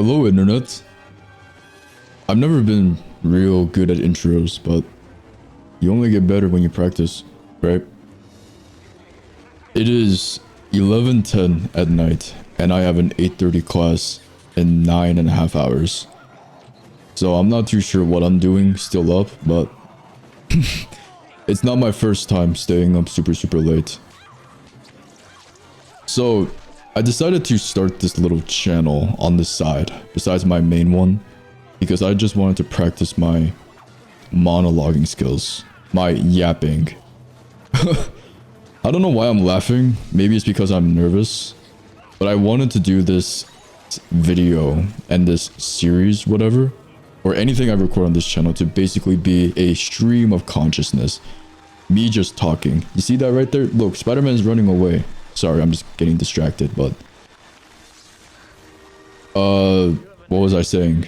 Hello, internet. I've never been real good at intros, but you only get better when you practice, right? It is 11:10 at night, and I have an 8:30 class in 9.5 hours. So I'm not too sure what I'm doing still up, but it's not my first time staying up super late. So I decided to start this little channel on the side, besides my main one, because I just wanted to practice my monologuing skills, my yapping. I don't know why I'm laughing. Maybe it's because I'm nervous, but I wanted to do this video and this series, whatever, or anything I record on this channel to basically be a stream of consciousness. Me just talking. You see that right there? Look, Spider-Man's running away. Sorry, I'm just getting distracted, but... what was I saying?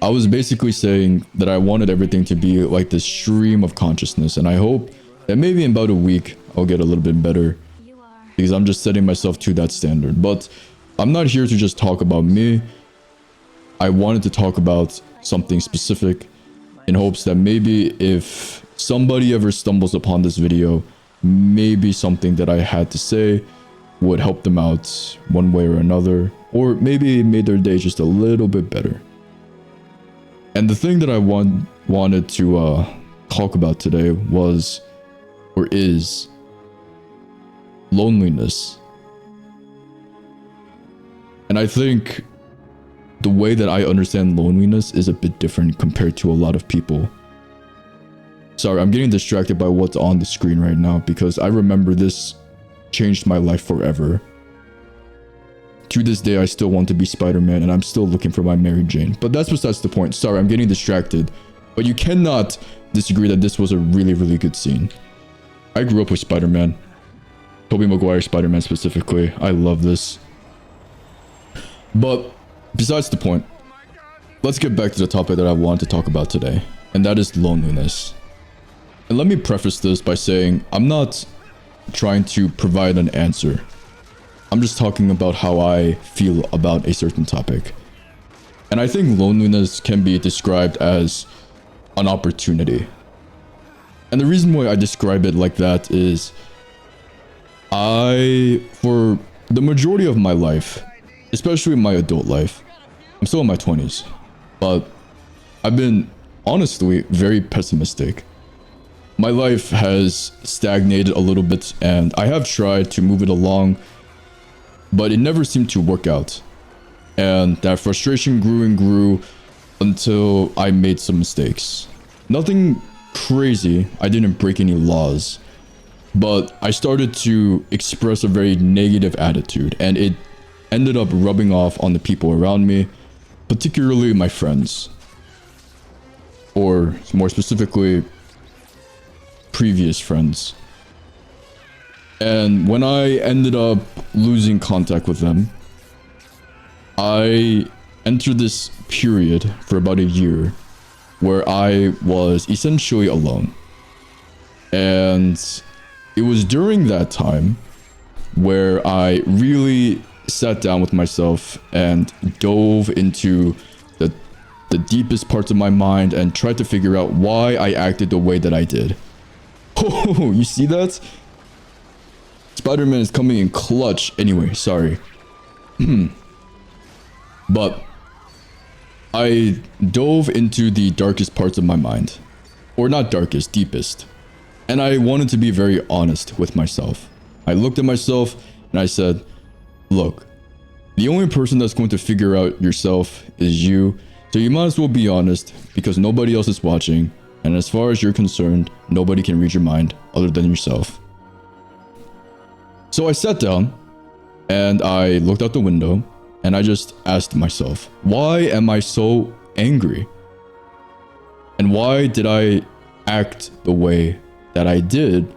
I was basically saying that I wanted everything to be like this stream of consciousness, and I hope that maybe in about a week I'll get a little bit better, because I'm just setting myself to that standard. But I'm not here to just talk about me. I wanted to talk about something specific in hopes that maybe if somebody ever stumbles upon this video, maybe something that I had to say would help them out one way or another, or maybe it made their day just a little bit better. And the thing that I wanted to talk about today was, or is, loneliness. And I think the way that I understand loneliness is a bit different compared to a lot of people. Sorry, I'm getting distracted by what's on the screen right now because I remember this changed my life forever. To this day, I still want to be Spider-Man, and I'm still looking for my Mary Jane. But that's besides the point. Sorry, I'm getting distracted. But you cannot disagree that this was a really good scene. I grew up with Spider-Man. Tobey Maguire Spider-Man specifically. I love this. But besides the point, let's get back to the topic that I want to talk about today, and that is loneliness. And let me preface this by saying I'm not trying to provide an answer. I'm just talking about how I feel about a certain topic. And I think loneliness can be described as an opportunity. And the reason why I describe it like that is for the majority of my life, especially in my adult life, I'm still in my 20s, but I've been honestly very pessimistic. My life has stagnated a little bit, and I have tried to move it along, but it never seemed to work out. And that frustration grew and grew until I made some mistakes. Nothing crazy, I didn't break any laws, but I started to express a very negative attitude, and it ended up rubbing off on the people around me, particularly my friends. Or more specifically, previous friends. And when I ended up losing contact with them, I entered this period for about a year where I was essentially alone. And it was during that time where I really sat down with myself and dove into the deepest parts of my mind and tried to figure out why I acted the way that I did. Oh, you see that? Spider-Man is coming in clutch. Anyway, sorry. But I dove into the darkest parts of my mind. Or not darkest, deepest. And I wanted to be very honest with myself. I looked at myself and I said, look, the only person that's going to figure out yourself is you. So you might as well be honest, because nobody else is watching. And as far as you're concerned, nobody can read your mind other than yourself. So I sat down and I looked out the window and I just asked myself, why am I so angry? And why did I act the way that I did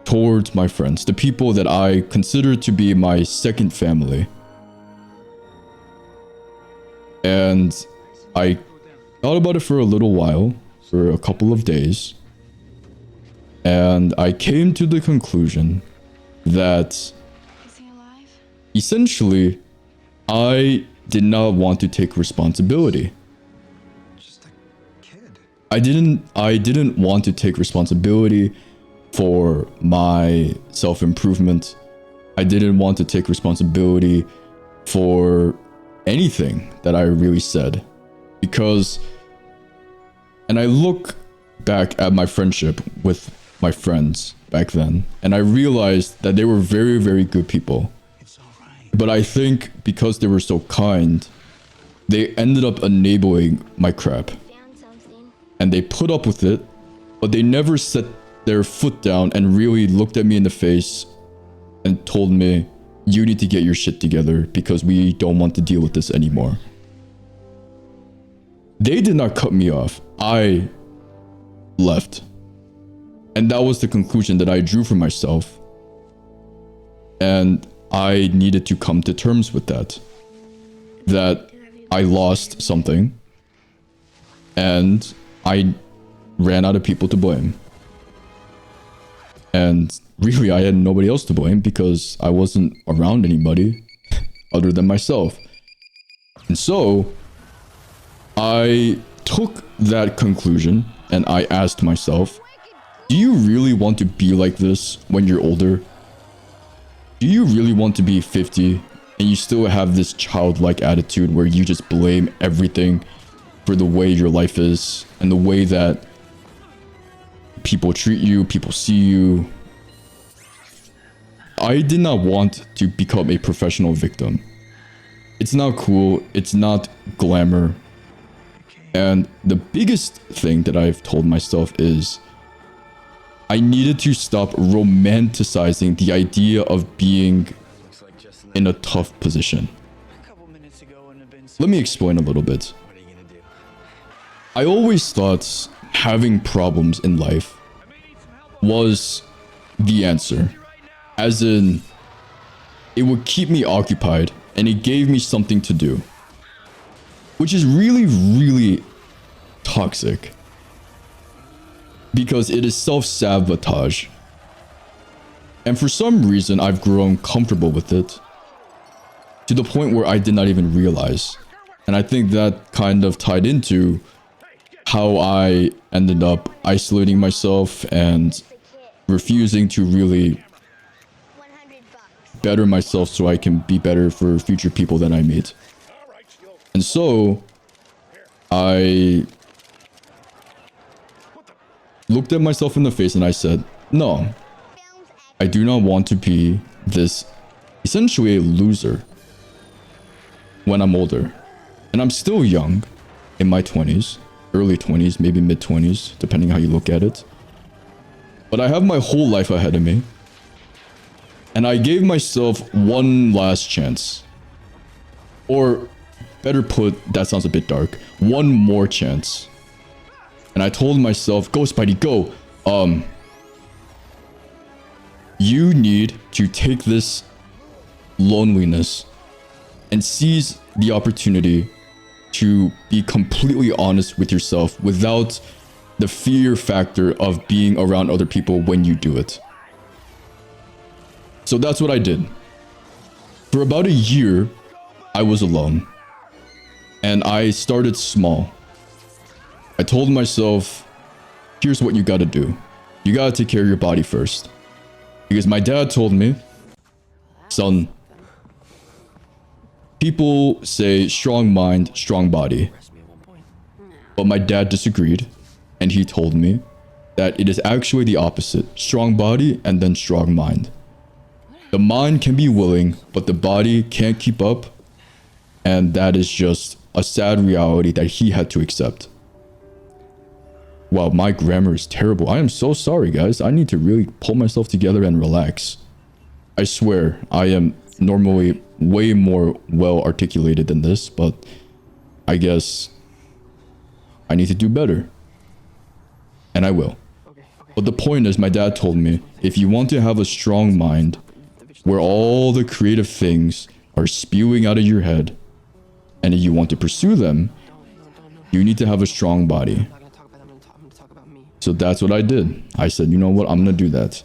towards my friends, the people that I consider to be my second family? And I thought about it for a little while, for a couple of days, and I came to the conclusion that essentially I did not want to take responsibility. Just a kid. I didn't want to take responsibility for my self-improvement. I didn't want to take responsibility for anything that I really said. Because, and I look back at my friendship with my friends back then, and I realized that they were very, very good people. It's all right. But I think because they were so kind, they ended up enabling my crap. Found something. And they put up with it, but they never set their foot down and really looked at me in the face and told me, you need to get your shit together because we don't want to deal with this anymore. They did not cut me off. I left. And that was the conclusion that I drew for myself. And I needed to come to terms with that. That I lost something. And I ran out of people to blame. And really, I had nobody else to blame because I wasn't around anybody other than myself. And so, I took that conclusion and I asked myself, do you really want to be like this when you're older? Do you really want to be 50 and you still have this childlike attitude where you just blame everything for the way your life is and the way that people treat you, people see you? I did not want to become a professional victim. It's not cool, it's not glamour. And the biggest thing that I've told myself is I needed to stop romanticizing the idea of being in a tough position. Let me explain a little bit. I always thought having problems in life was the answer. As in, it would keep me occupied and it gave me something to do. Which is really, really toxic. Because it is self-sabotage. And for some reason, I've grown comfortable with it. To the point where I did not even realize. And I think that kind of tied into how I ended up isolating myself and refusing to really better myself so I can be better for future people that I meet. And so, I looked at myself in the face and I said, no, I do not want to be this, essentially a loser when I'm older. And I'm still young, in my 20s, early 20s, maybe mid 20s, depending how you look at it. But I have my whole life ahead of me. And I gave myself one last chance. Or, better put, that sounds a bit dark, one more chance. And I told myself, go Spidey, go. You need to take this loneliness and seize the opportunity to be completely honest with yourself without the fear factor of being around other people when you do it. So that's what I did. For about a year, I was alone. And I started small. I told myself, here's what you gotta do. You gotta take care of your body first. Because my dad told me, son, people say strong mind, strong body. But my dad disagreed. And he told me that it is actually the opposite. Strong body and then strong mind. The mind can be willing, but the body can't keep up. And that is just a sad reality that he had to accept. Wow, my grammar is terrible. I am so sorry, guys. I need to really pull myself together and relax. I swear, I am normally way more well articulated than this, but I guess I need to do better. And I will. But the point is, my dad told me, if you want to have a strong mind, where all the creative things are spewing out of your head, and if you want to pursue them, you need to have a strong body. So that's what I did. I said, you know what, I'm gonna do that.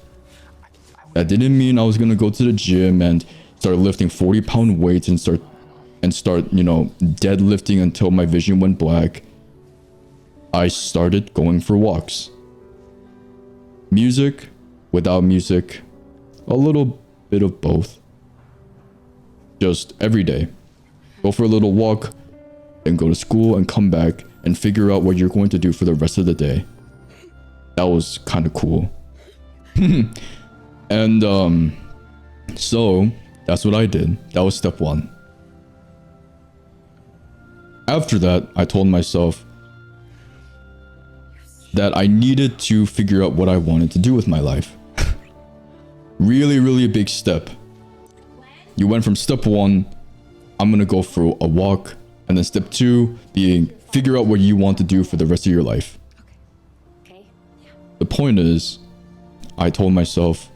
That didn't mean I was gonna go to the gym and start lifting 40-pound weights and start and start, deadlifting until my vision went black, I started going for walks. Music, without music, a little bit of both. Just every day. Go for a little walk, then go to school and come back and figure out what you're going to do for the rest of the day. That was kind of cool. And so that's what I did. That was step one. After that, I told myself that I needed to figure out what I wanted to do with my life. Really, really a big step. You went from step one, I'm gonna go for a walk, and then step two being figure out what you want to do for the rest of your life. Okay. Yeah. The point is, I told myself,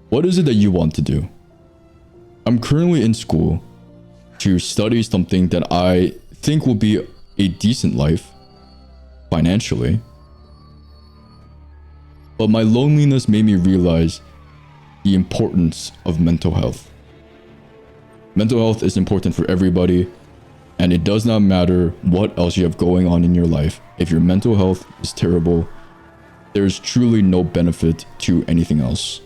what is it that you want to do? I'm currently in school to study something that I think will be a decent life financially. But my loneliness made me realize the importance of mental health. Mental health is important for everybody, and it does not matter what else you have going on in your life. If your mental health is terrible, there's truly no benefit to anything else.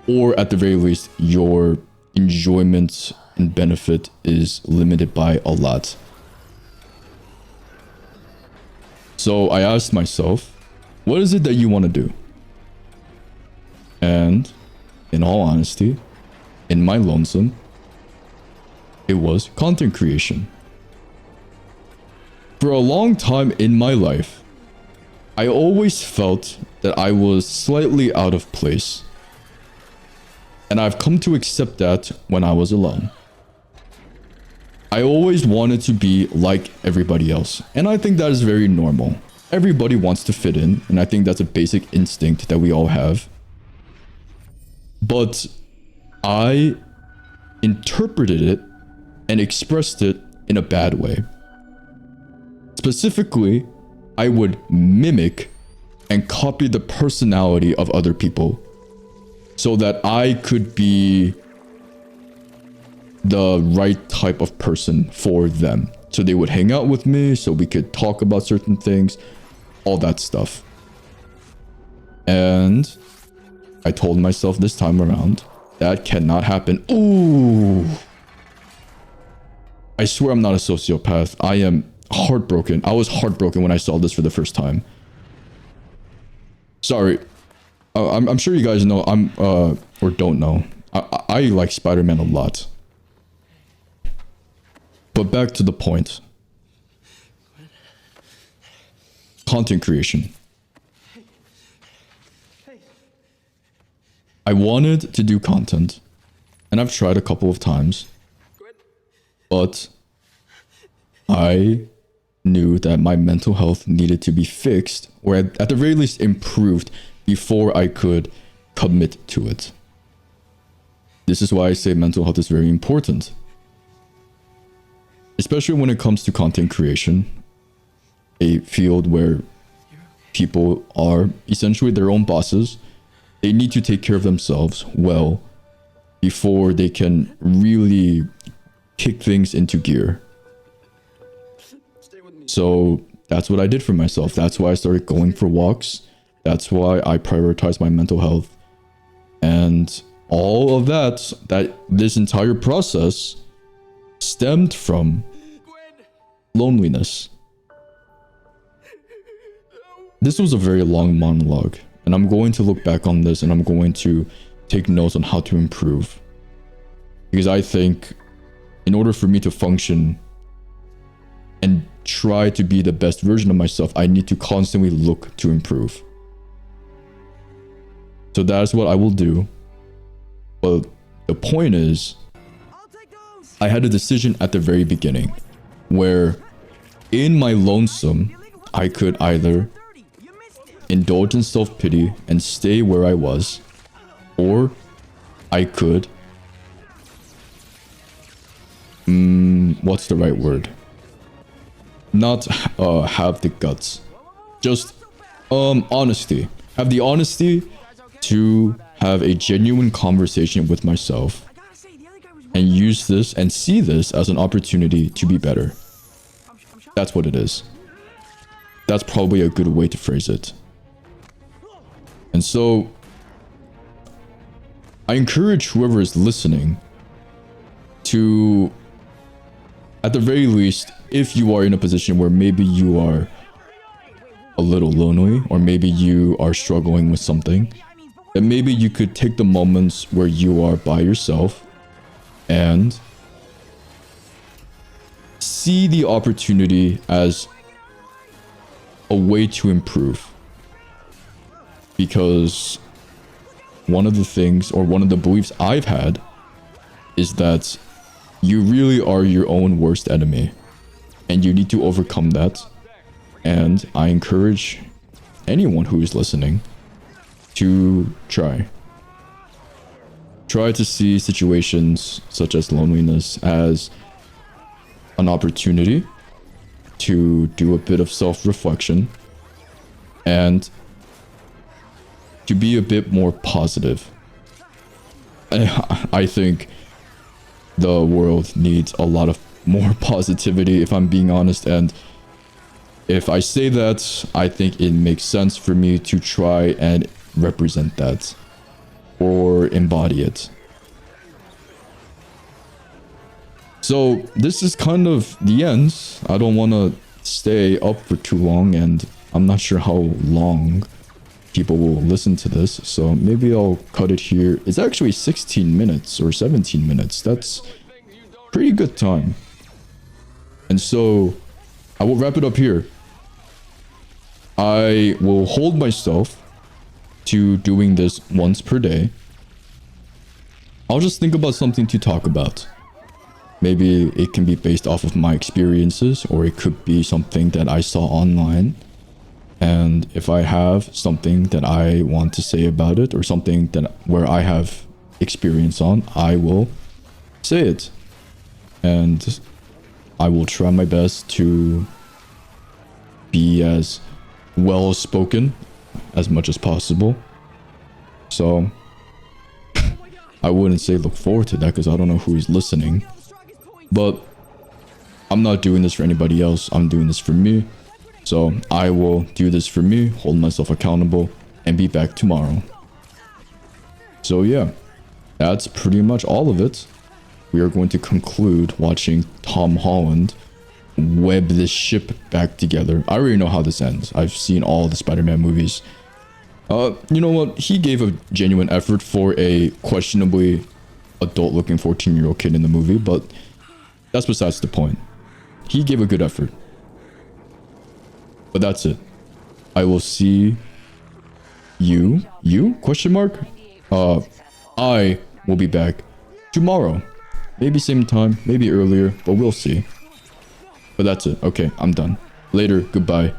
Or at the very least, your enjoyment and benefit is limited by a lot. So I asked myself, what is it that you want to do? And in all honesty, in my lonesome, it was content creation. For a long time in my life, I always felt that I was slightly out of place. And I've come to accept that when I was alone. I always wanted to be like everybody else, and I think that is very normal. Everybody wants to fit in, and I think that's a basic instinct that we all have. But I interpreted it and expressed it in a bad way. Specifically, I would mimic and copy the personality of other people so that I could be the right type of person for them. So they would hang out with me, so we could talk about certain things, all that stuff. And I told myself this time around, that cannot happen. Ooh. I swear I'm not a sociopath. I am heartbroken. I was heartbroken when I saw this for the first time. Sorry. I'm sure you guys know or don't know. I like Spider-Man a lot. But back to the point. Content creation. I wanted to do content, and I've tried a couple of times, but I knew that my mental health needed to be fixed, or at the very least improved, before I could commit to it. This is why I say mental health is very important. Especially when it comes to content creation, a field where people are essentially their own bosses. They need to take care of themselves well before they can really kick things into gear. So that's what I did for myself. That's why I started going for walks. That's why I prioritized my mental health. And all of this entire process stemmed from loneliness. This was a very long monologue, and I'm going to look back on this and I'm going to take notes on how to improve. Because I think in order for me to function and try to be the best version of myself, I need to constantly look to improve. So that's what I will do. But the point is, I had a decision at the very beginning where in my lonesome, I could either indulge in self-pity and stay where I was, or I could what's the right word? Not have the guts. Just honesty. Have the honesty to have a genuine conversation with myself and use this and see this as an opportunity to be better. That's what it is. That's probably a good way to phrase it. And so, I encourage whoever is listening to, at the very least, if you are in a position where maybe you are a little lonely, or maybe you are struggling with something, then maybe you could take the moments where you are by yourself and see the opportunity as a way to improve. Because one of the things, or one of the beliefs I've had, is that you really are your own worst enemy, and you need to overcome that. And I encourage anyone who is listening to try to see situations such as loneliness as an opportunity to do a bit of self-reflection and to be a bit more positive. I think the world needs a lot of more positivity, if I'm being honest, and if I say that, I think it makes sense for me to try and represent that or embody it. So this is kind of the end. I don't want to stay up for too long, and I'm not sure how long people will listen to this, so maybe I'll cut it here. It's actually 16 minutes or 17 minutes. That's pretty good time. And so I will wrap it up here. I will hold myself to doing this once per day. I'll just think about something to talk about. Maybe it can be based off of my experiences, or it could be something that I saw online. And if I have something that I want to say about it, or something that where I have experience on, I will say it. And I will try my best to be as well spoken as much as possible. So I wouldn't say look forward to that, because I don't know who is listening. But I'm not doing this for anybody else. I'm doing this for me. So I will do this for me, hold myself accountable, and be back tomorrow. So yeah, that's pretty much all of it. We are going to conclude watching Tom Holland web this ship back together. I already know how this ends. I've seen all the Spider-Man movies. You know what? He gave a genuine effort for a questionably adult-looking 14-year-old kid in the movie, but that's besides the point. He gave a good effort. But that's it. I will see you? Question mark? I will be back tomorrow. Maybe same time, maybe earlier, but we'll see. But that's it. Okay, I'm done. Later, goodbye.